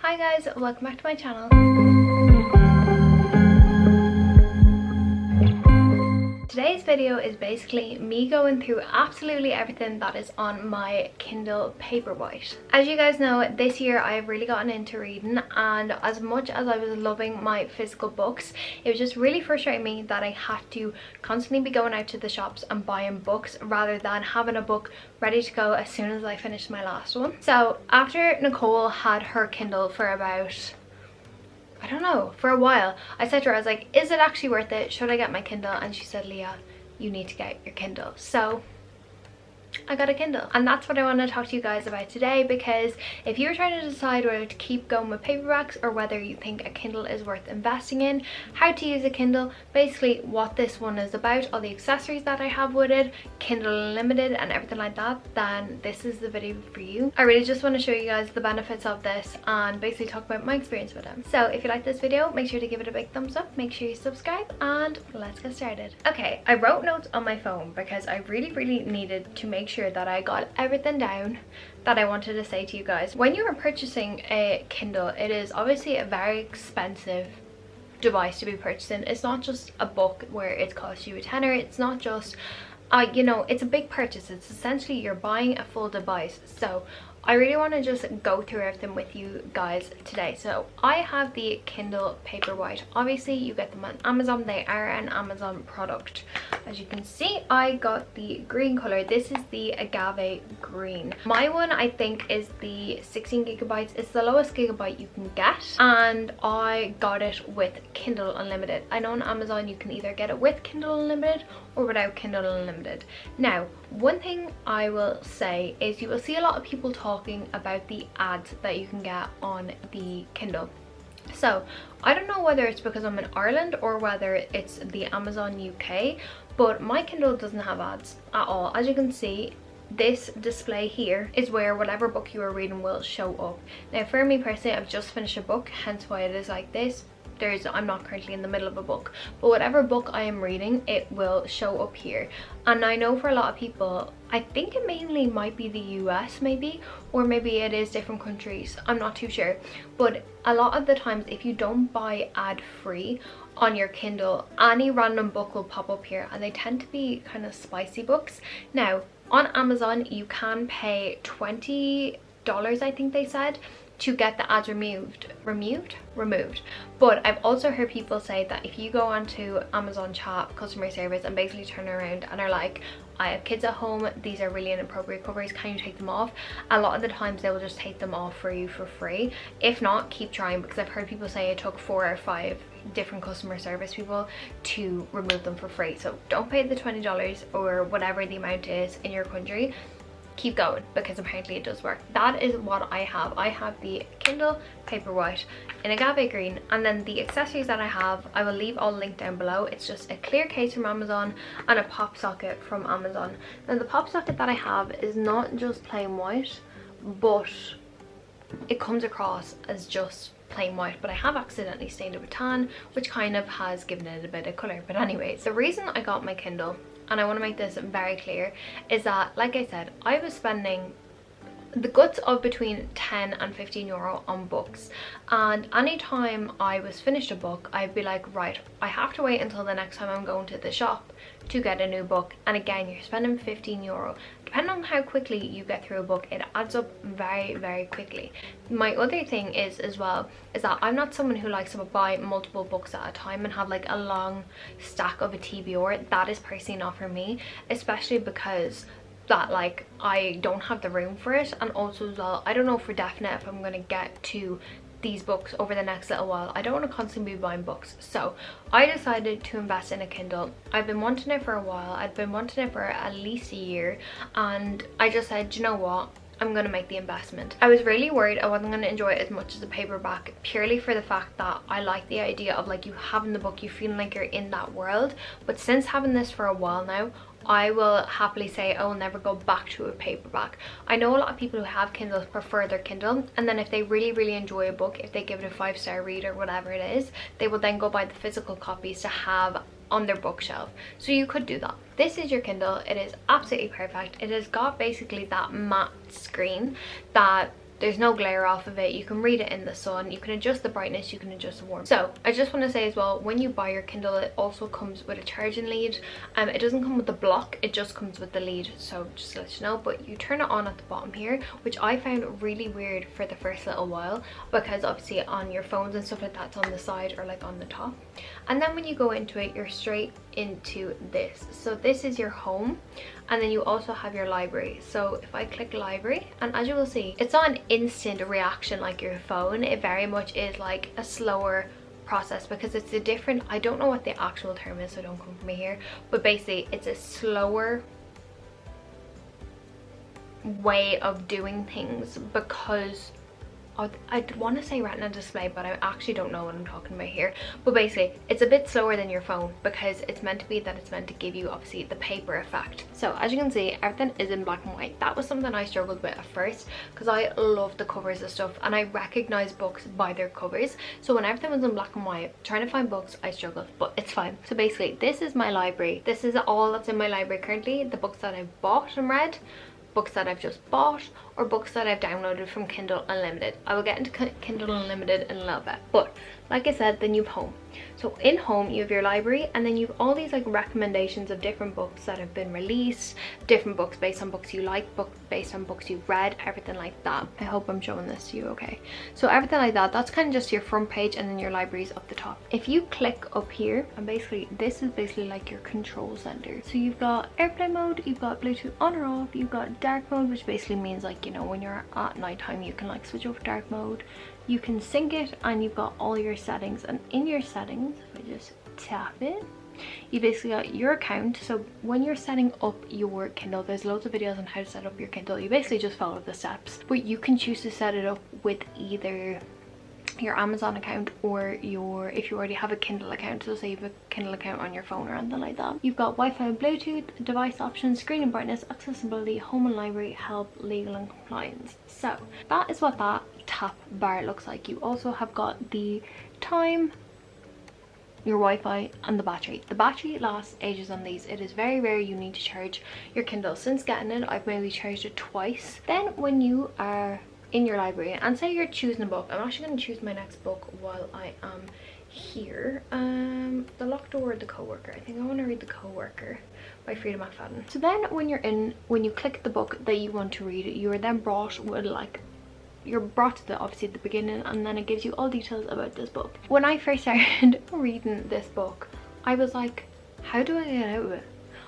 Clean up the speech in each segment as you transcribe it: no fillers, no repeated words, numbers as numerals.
Hi guys, welcome back to my channel. Today's video is basically me going through absolutely everything that is on my Kindle Paperwhite. As you guys know, this year I've really gotten into reading, and as much as I was loving my physical books, it was just really frustrating me that I had to constantly be going out to the shops and buying books rather than having a book ready to go as soon as I finished my last one. So after Nicole had her Kindle for about, I don't know, for a while, I said to her, I was like, is it actually worth it? Should I get my Kindle? And she said, Leah, you need to get your Kindle. So I got a Kindle, and that's what I want to talk to you guys about today, because if you're trying to decide whether to keep going with paperbacks or whether you think a Kindle is worth investing in, how to use a Kindle, basically what this one is about, all the accessories that I have with it, Kindle Unlimited and everything like that, then this is the video for you. I really just want to show you guys the benefits of this and basically talk about my experience with them. So if you like this video, make sure to give it a big thumbs up, make sure you subscribe, and let's get started. Okay, I wrote notes on my phone because I really needed to make sure that I got everything down that I wanted to say to you guys. When you are purchasing a Kindle, it is obviously a very expensive device to be purchasing. It's not just a book where it costs you a tenner. It's not just you know, it's a big purchase. It's essentially you're buying a full device. So I really want to just go through everything with you guys today. So I have the Kindle Paperwhite. Obviously you get them on Amazon. They are an Amazon product. As you can see, I got the green color. This is the agave green. My one, I think, is the 16 gigabytes. It's the lowest gigabyte you can get, and I got it with Kindle Unlimited. I know on Amazon you can either get it with Kindle Unlimited or without Kindle Unlimited. Now, one thing I will say is you will see a lot of people talking about the ads that you can get on the Kindle. So I don't know whether it's because I'm in Ireland or whether it's the Amazon UK, but my Kindle doesn't have ads at all. As you can see, this display here is where whatever book you are reading will show up. Now for me personally, I've just finished a book, hence why it is like this. I'm not currently in the middle of a book, but whatever book I am reading, it will show up here. And I know for a lot of people, I think it mainly might be the US maybe, or maybe it is different countries, I'm not too sure, but a lot of the times if you don't buy ad free on your Kindle, any random book will pop up here, and they tend to be kind of spicy books. Now on Amazon you can pay $20, I think they said, to get the ads removed. But I've also heard people say that if you go onto Amazon chat customer service and basically turn around and are like, I have kids at home, these are really inappropriate covers, can you take them off? A lot of the times they will just take them off for you for free. If not, keep trying, because I've heard people say it took 4 or 5 different customer service people to remove them for free. So don't pay the $20 or whatever the amount is in your country. Keep going, because apparently it does work. That is what I have. I have the Kindle Paperwhite in agave green, and then the accessories that I have, I will leave all linked down below. It's just a clear case from Amazon and a pop socket from Amazon. Now the pop socket that I have is not just plain white, but it comes across as just plain white, but I have accidentally stained it with tan, which kind of has given it a bit of color. But anyways, the reason I got my Kindle, and I want to make this very clear, is that, like I said, I was spending the guts of between 10 and 15 euro on books, and anytime I was finished a book, I'd be like, right, I have to wait until the next time I'm going to the shop to get a new book. And again, you're spending 15 euro. Depending on how quickly you get through a book, it adds up very quickly. My other thing is as well is that I'm not someone who likes to buy multiple books at a time and have like a long stack of a TBR. That is personally not for me, especially because that, like, I don't have the room for it, and also as well, I don't know for definite if I'm going to get to these books over the next little while. I don't want to constantly be buying books, so I decided to invest in a Kindle. I've been wanting it for a while. I've been wanting it for at least a year, and I just said, you know what, I'm gonna make the investment. I was really worried I wasn't gonna enjoy it as much as a paperback, purely for the fact that I like the idea of like you having the book, you feeling like you're in that world. But since having this for a while now, I will happily say I will never go back to a paperback. I know a lot of people who have Kindles prefer their Kindle, and then if they really enjoy a book, if they give it a 5-star read or whatever it is, they will then go buy the physical copies to have on their bookshelf. So you could do that. This is your Kindle. It is absolutely perfect. It has got basically that matte screen that there's no glare off of it. You can read it in the sun, you can adjust the brightness, you can adjust the warmth. So I just want to say as well, when you buy your Kindle, it also comes with a charging lead. It doesn't come with the block, it just comes with the lead, so just to let you know. But you turn it on at the bottom here, which I found really weird for the first little while, because obviously on your phones and stuff like that, it's on the side or like on the top. And then when you go into it, you're straight into this. So this is your home, and then you also have your library. So if I click library, and as you will see, it's not an instant reaction like your phone. It very much is like a slower process, because it's a different, I don't know what the actual term is, so don't come for me here, but basically it's a slower way of doing things, because I'd want to say retina display, but I actually don't know what I'm talking about here. But basically it's a bit slower than your phone, because it's meant to be that it's meant to give you obviously the paper effect. So as you can see, everything is in black and white. That was something I struggled with at first, because I love the covers and stuff, and I recognize books by their covers. So when everything was in black and white, trying to find books, I struggled, but it's fine. So basically this is my library. This is all that's in my library currently. The books that I've bought and read, books that I've just bought, or books that I've downloaded from Kindle Unlimited. I will get into Kindle Unlimited in a little bit, but like I said, then you've home. So in home you have your library, and then you've all these like recommendations of different books that have been released, different books based on books you like, books based on books you've read, everything like that. I hope I'm showing this to you okay. So everything like that, that's kind of just your front page, and then your library's up the top. If you click up here, and basically this is basically like your control center. So you've got airplane mode, you've got Bluetooth on or off, you've got dark mode, which basically means like, you know, when you're at nighttime you can like switch over dark mode. You can sync it, and you've got all your settings, and in your settings, if I just tap it, you basically got your account. So when you're setting up your Kindle, there's loads of videos on how to set up your Kindle. You basically just follow the steps, but you can choose to set it up with either your Amazon account or your, if you already have a Kindle account, so say you have a Kindle account on your phone or anything like that. You've got Wi-Fi and Bluetooth, device options, screen and brightness, accessibility, home and library, help, legal and compliance. So that is what that tap bar looks like. You also have got the time, your Wi-Fi, and the battery. The battery lasts ages on these. It is very rare you need to charge your Kindle. Since getting it, I've maybe charged it twice. Then when you are in your library and say you're choosing a book, I'm actually going to choose my next book while I am here. The Locked Door or The Co-Worker. I think I want to read The Co-Worker by Frida McFadden. So then when you're in, when you click the book that you want to read, you are then brought with like, you're brought to the, obviously at the beginning, and then it gives you all details about this book. When I first started reading this book, I was like, how do I get out of it?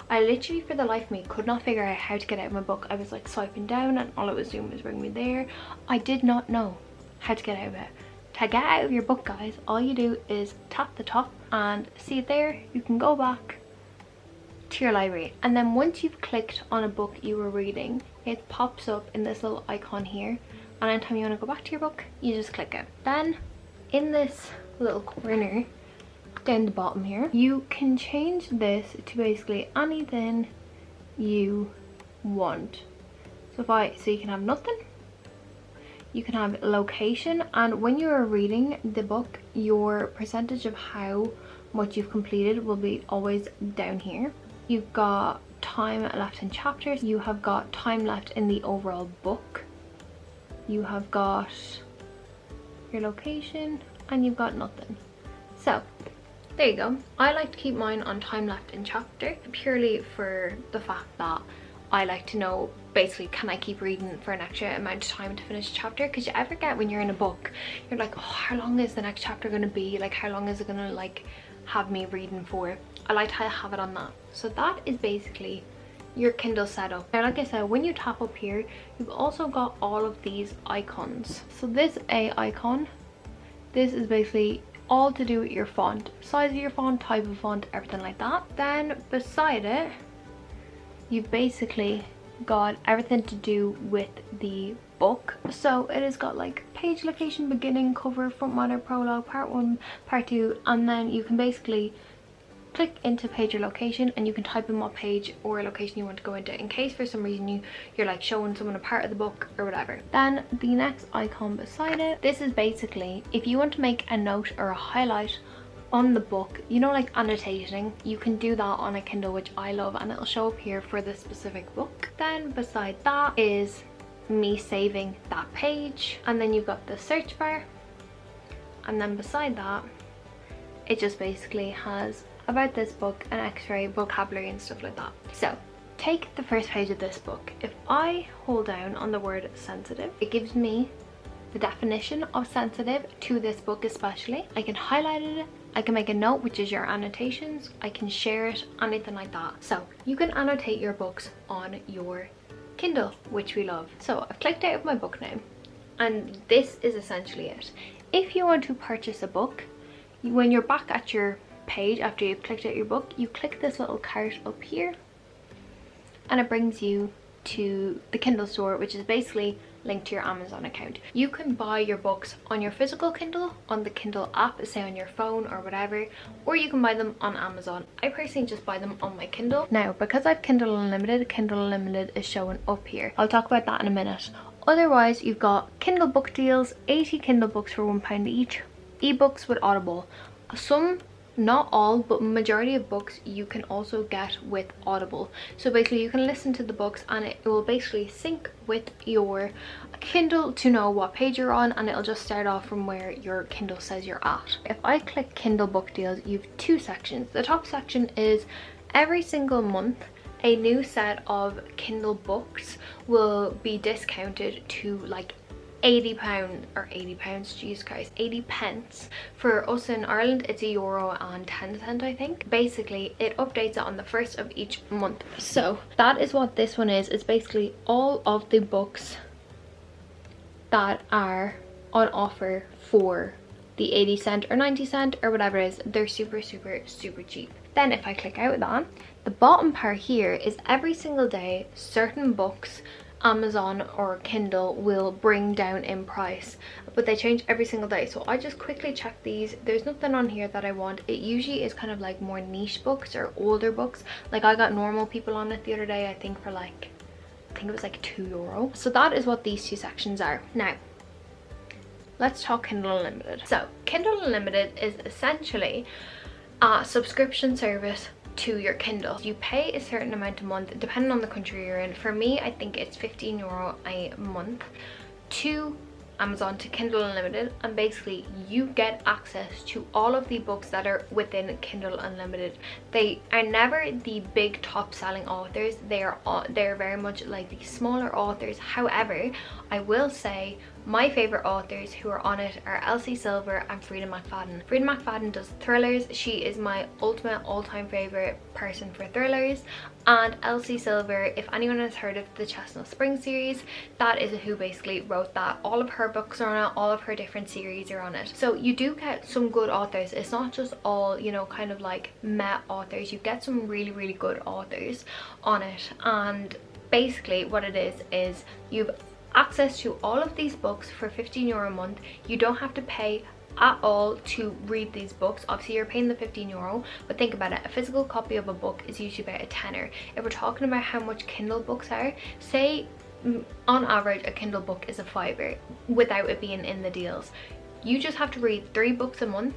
I literally for the life of me could not figure out how to get out of my book. I was like swiping down, and all it was doing was bringing me there. I did not know how to get out of it. To get out of your book, guys, all you do is tap the top, and see it there, you can go back to your library, and then once you've clicked on a book you were reading, it pops up in this little icon here, and anytime you want to go back to your book, you just click it. Then in this little corner down the bottom here, you can change this to basically anything you want. So you can have nothing, you can have location, and when you're reading the book, your percentage of how much you've completed will be always down here. You've got time left in chapters, you have got time left in the overall book, you have got your location, and you've got nothing. So there you go. I like to keep mine on time left in chapter, purely for the fact that I like to know basically, can I keep reading for an extra amount of time to finish a chapter? Because you ever get when you're in a book, you're like, oh, how long is the next chapter going to be? Like, how long is it going to like have me reading for? I like to have it on that. So that is basically your Kindle setup. Now, like I said, when you tap up here, you've also got all of these icons. So this A icon, this is basically all to do with your font, size of your font, type of font, everything like that. Then beside it, you've basically got everything to do with the book. So it has got like page location, beginning, cover, front matter, prologue, part 1, part 2, and then you can basically click into page or location, and you can type in what page or location you want to go into, in case for some reason you're like showing someone a part of the book or whatever. Then the next icon beside it, this is basically if you want to make a note or a highlight on the book, you know, like annotating, you can do that on a Kindle, which I love, and it'll show up here for the specific book. Then beside that is me saving that page, and then you've got the search bar, and then beside that it just basically has about this book, an x-ray, vocabulary and stuff like that. So take the first page of this book. If I hold down on the word sensitive, it gives me the definition of sensitive to this book especially. I can highlight it, I can make a note, which is your annotations, I can share it, anything like that. So you can annotate your books on your Kindle, which we love. So I've clicked out of my book now, and this is essentially it. If you want to purchase a book, when you're back at your page after you've clicked out your book, you click this little cart up here and it brings you to the Kindle store, which is basically linked to your Amazon account. You can buy your books on your physical Kindle, on the Kindle app, say on your phone or whatever, or you can buy them on Amazon. I personally just buy them on my Kindle. Now, because I've Kindle Unlimited is showing up here. I'll talk about that in a minute. Otherwise, you've got Kindle book deals, 80 Kindle books for £1 each, ebooks with Audible. Some, not all, but majority of books you can also get with Audible. So basically you can listen to the books and it will basically sync with your Kindle to know what page you're on, and it'll just start off from where your Kindle says you're at. If I click Kindle book deals, you've two sections. The top section is every single month a new set of Kindle books will be discounted to like £80 or £80, Jesus Christ, 80 pence. For us in Ireland it's €1.10, I think. Basically it updates it on the 1st of each month. So that is what this one is. It's basically all of the books that are on offer for the 80 cent or 90 cent or whatever it is. They're super cheap. Then if I click out of that, the bottom part here is every single day certain books Amazon or Kindle will bring down in price, but they change every single day. So I just quickly check these. There's nothing on here that I want. It usually is kind of like more niche books or older books. Like I got Normal People on it the other day, I think for like, I think it was like €2. So that is what these two sections are. Now let's talk Kindle Unlimited. So Kindle Unlimited is essentially a subscription service to your Kindle. You pay a certain amount a month depending on the country you're in. For me, I think it's €15 a month to Amazon, to Kindle Unlimited, and basically you get access to all of the books that are within Kindle Unlimited. They are never the big top selling authors. They're very much like the smaller authors. However, I will say my favorite authors who are on it are Elsie Silver and Freida McFadden. Freida McFadden does thrillers. She is my ultimate all-time favorite person for thrillers. And Elsie Silver, if anyone has heard of the Chestnut Spring series, that is who basically wrote that. All of her books are on it, all of her different series are on it. So you do get some good authors. It's not just all, you know, kind of like meh authors. You get some really good authors on it. And basically what it is you've access to all of these books for €15 a month. You don't have to pay at all to read these books. Obviously you're paying the €15, but think about it, a physical copy of a book is usually about a tenner. If we're talking about how much Kindle books are, say on average a Kindle book is a £5 without it being in the deals. You just have to read 3 books a month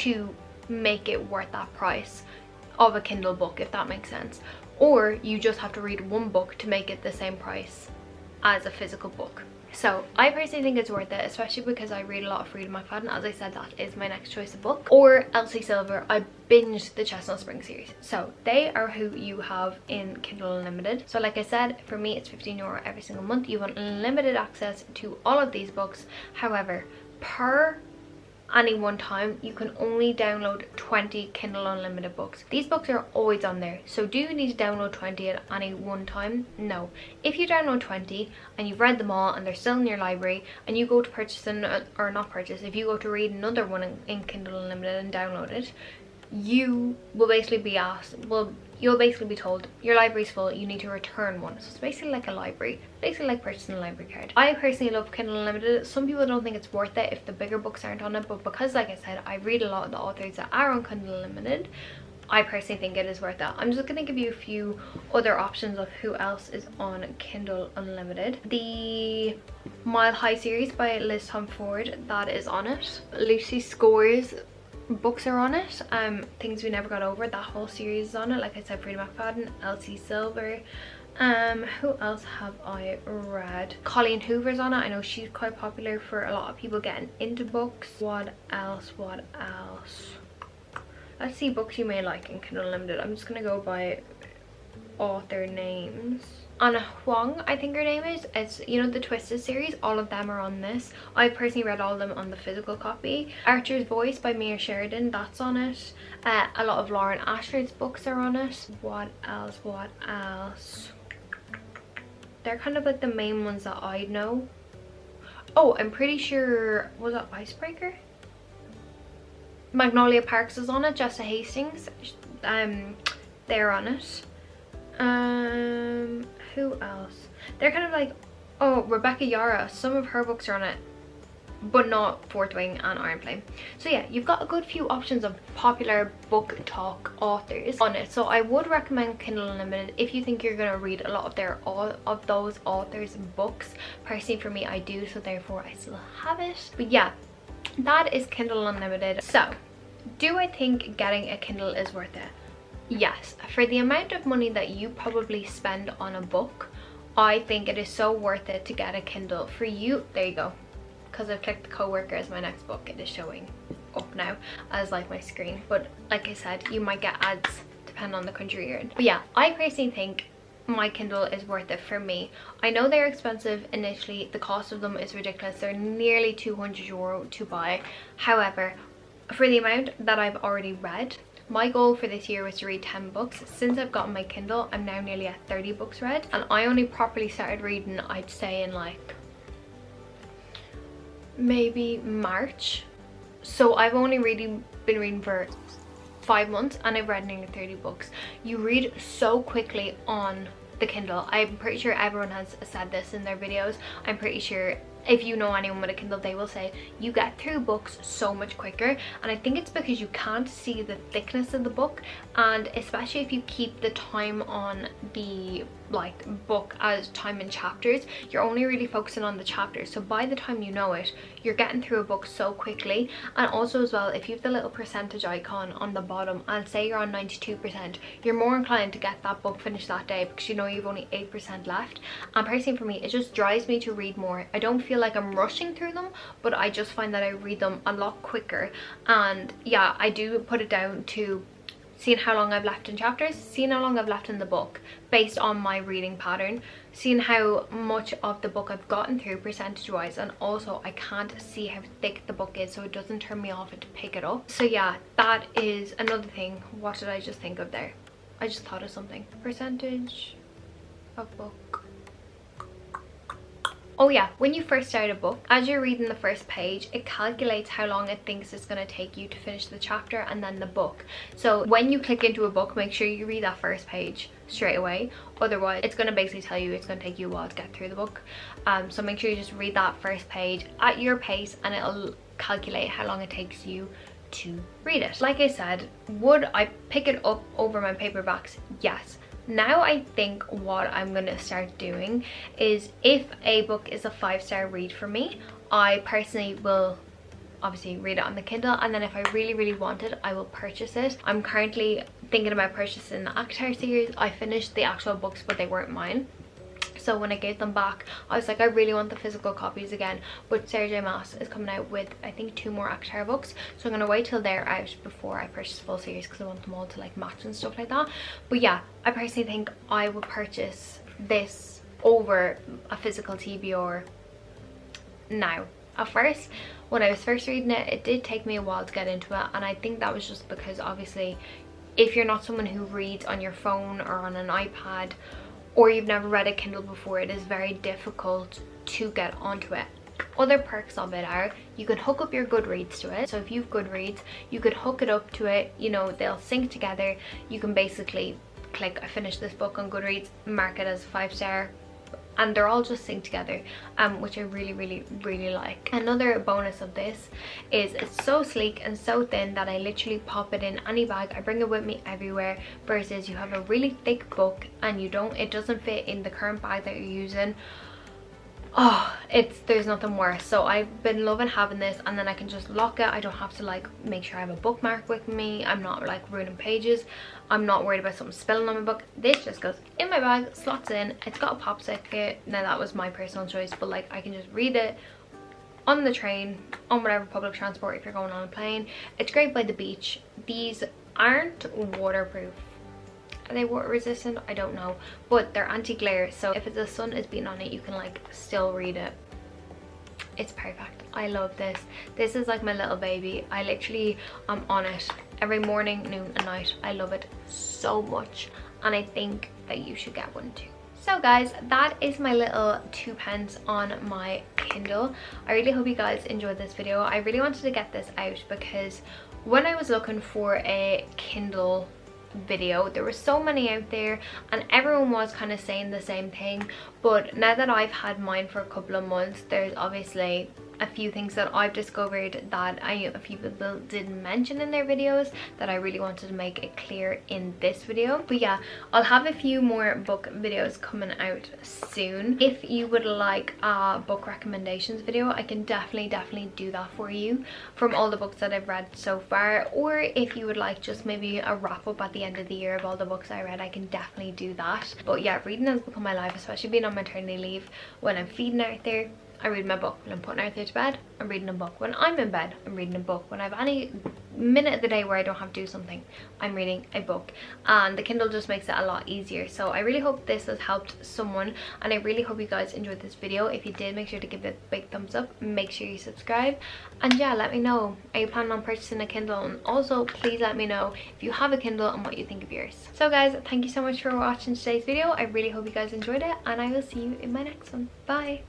to make it worth that price of a Kindle book, if that makes sense. Or you just have to read 1 book to make it the same price as a physical book. So I personally think it's worth it, especially because I read a lot of Freida McFadden. As I said, that is my next choice of book. Or Elsie Silver. I binged the Chestnut Spring series. So they are who you have in Kindle Unlimited. So like I said, for me it's €15 every single month. You have unlimited access to all of these books. However, per any one time you can only download 20 Kindle Unlimited books. These books are always on there. So do you need to download 20 at any one time? No. If you download 20 and you've read them all and they're still in your library and you go to purchase or not purchase, if you go to read another one in Kindle Unlimited and download it, you will basically be asked, well, you'll basically be told your library's full, you need to return one. So it's basically like a library, basically like purchasing a library card. I personally love Kindle Unlimited. Some people don't think it's worth it if the bigger books aren't on it, but because like I said, I read a lot of the authors that are on Kindle Unlimited, I personally think it is worth that. I'm just going to give you a few other options of who else is on Kindle Unlimited. The Mile High series by Liz Tom Ford, that is on it. Lucy Score's books are on it. Things We Never Got Over, that whole series is on it. Like I said, Freida McFadden, Elsie Silver, Who else have I read? Colleen Hoover's on it. I know she's quite popular for a lot of people getting into books. What else? Let's see books you may like in Kindle Unlimited. I'm just gonna go by author names. Anna Huang, I think her name is. It's, you know, the Twisted series. All of them are on this. I personally read all of them on the physical copy. Archer's Voice by Mia Sheridan, that's on it. A lot of Lauren Ashford's books are on it. What else? They're kind of like the main ones that I know. Oh, I'm pretty sure, was it Icebreaker? Magnolia Parks is on it. Jessa Hastings, they're on it. Who else? They're kind of like, oh, Rebecca Yara, some of her books are on it, but not Fourth Wing and Iron Flame. So yeah, you've got a good few options of popular book talk authors on it. So I would recommend Kindle Unlimited if you think you're going to read a lot of those authors' books. Personally for me, I do, so therefore I still have it. But yeah, that is Kindle Unlimited. So do I think getting a Kindle is worth it? Yes. For the amount of money that you probably spend on a book, I think it is so worth it to get a Kindle. For you, there you go, because I've clicked the Co-worker as my next book. It is showing up now as like my screen, but like I said, you might get ads depending on the country you're in. But yeah, I personally think my Kindle is worth it for me. I know they're expensive initially. The cost of them is ridiculous. They're nearly €200 to buy. However, for the amount that I've already read, my goal for this year was to read 10 books. Since I've gotten my Kindle, I'm now nearly at 30 books read, and I only properly started reading, I'd say, in like maybe March. So I've only really been reading for 5 months and I've read nearly 30 books. You read so quickly on the Kindle. I'm pretty sure everyone has said this in their videos. I'm pretty sure if you know anyone with a Kindle, they will say you get through books so much quicker. And I think it's because you can't see the thickness of the book, and especially if you keep the time on the book as time in chapters, you're only really focusing on the chapters. So by the time you know it, you're getting through a book so quickly. And also as well, if you have the little percentage icon on the bottom and say you're on 92%, you're more inclined to get that book finished that day because you know you've only 8% left. And personally for me, it just drives me to read more. I don't feel like I'm rushing through them, but I just find that I read them a lot quicker. And yeah, I do put it down to seeing how long I've left in chapters, seeing how long I've left in the book based on my reading pattern, seeing how much of the book I've gotten through percentage wise, and also I can't see how thick the book is so it doesn't turn me off to pick it up. So yeah, that is another thing. What did I just think of there? I just thought of something. Percentage of book. Oh yeah, when you first start a book, as you're reading the first page, it calculates how long it thinks it's going to take you to finish the chapter and then the book. So when you click into a book, make sure you read that first page straight away. Otherwise, it's going to basically tell you it's going to take you a while to get through the book. So make sure you just read that first page at your pace and it'll calculate how long it takes you to read it. Like I said, would I pick it up over my paperbacks? Yes. Now I think what I'm going to start doing is, if a book is a 5-star read for me, I personally will obviously read it on the Kindle, and then if I really want it, I will purchase it. I'm currently thinking about purchasing the ACOTAR series. I finished the actual books, but they weren't mine. So when I gave them back, I was like, I really want the physical copies again. But Sarah J Maas is coming out with, I think, 2 more ACOTAR books. So I'm going to wait till they're out before I purchase full series, because I want them all to like match and stuff like that. But yeah, I personally think I would purchase this over a physical TBR now. At first, when I was first reading it, it did take me a while to get into it. And I think that was just because obviously if you're not someone who reads on your phone or on an iPad, or you've never read a Kindle before, it is very difficult to get onto it. Other perks of it are you can hook up your Goodreads to it. So if you've Goodreads, you could hook it up to it, you know, they'll sync together. You can basically click, I finished this book on Goodreads, mark it as a 5-star, and they're all just synced together, which I really like. Another bonus of this is it's so sleek and so thin that I literally pop it in any bag. I bring it with me everywhere, versus you have a really thick book and it doesn't fit in the current bag that you're using. oh, there's nothing worse. So I've been loving having this, and then I can just lock it. I don't have to like make sure I have a bookmark with me. I'm not like ruining pages. I'm not worried about something spilling on my book. This just goes in my bag, slots in. It's got a pop socket. Now that was my personal choice, but like I can just read it on the train, on whatever public transport if you're going on a plane. It's great by the beach. These aren't waterproof. Are they water resistant? I don't know, but they're anti-glare, so if the sun is beating on it, you can like still read it. It's perfect. I love this. This is like my little baby. I literally am on it every morning, noon and night. I love it so much, and I think that you should get one too. So guys, that is my little 2 pence on my Kindle. I really hope you guys enjoyed this video. I really wanted to get this out because when I was looking for a Kindle video, there were so many out there and everyone was kind of saying the same thing, but now that I've had mine for a couple of months, there's obviously a few things that I've discovered that a few people didn't mention in their videos that I really wanted to make it clear in this video. But yeah, I'll have a few more book videos coming out soon. If you would like a book recommendations video, I can definitely do that for you from all the books that I've read so far, or if you would like just maybe a wrap up at the end of the year of all the books I read, I can definitely do that. But yeah, reading has become my life, especially being on maternity leave. When I'm feeding Arthur, I read my book. When I'm putting Arthur to bed, I'm reading a book. When I'm in bed, I'm reading a book. When I have any minute of the day where I don't have to do something, I'm reading a book. And the Kindle just makes it a lot easier. So I really hope this has helped someone, and I really hope you guys enjoyed this video. If you did, make sure to give it a big thumbs up. Make sure you subscribe. And yeah, let me know, are you planning on purchasing a Kindle? And also, please let me know if you have a Kindle and what you think of yours. So guys, thank you so much for watching today's video. I really hope you guys enjoyed it, and I will see you in my next one. Bye!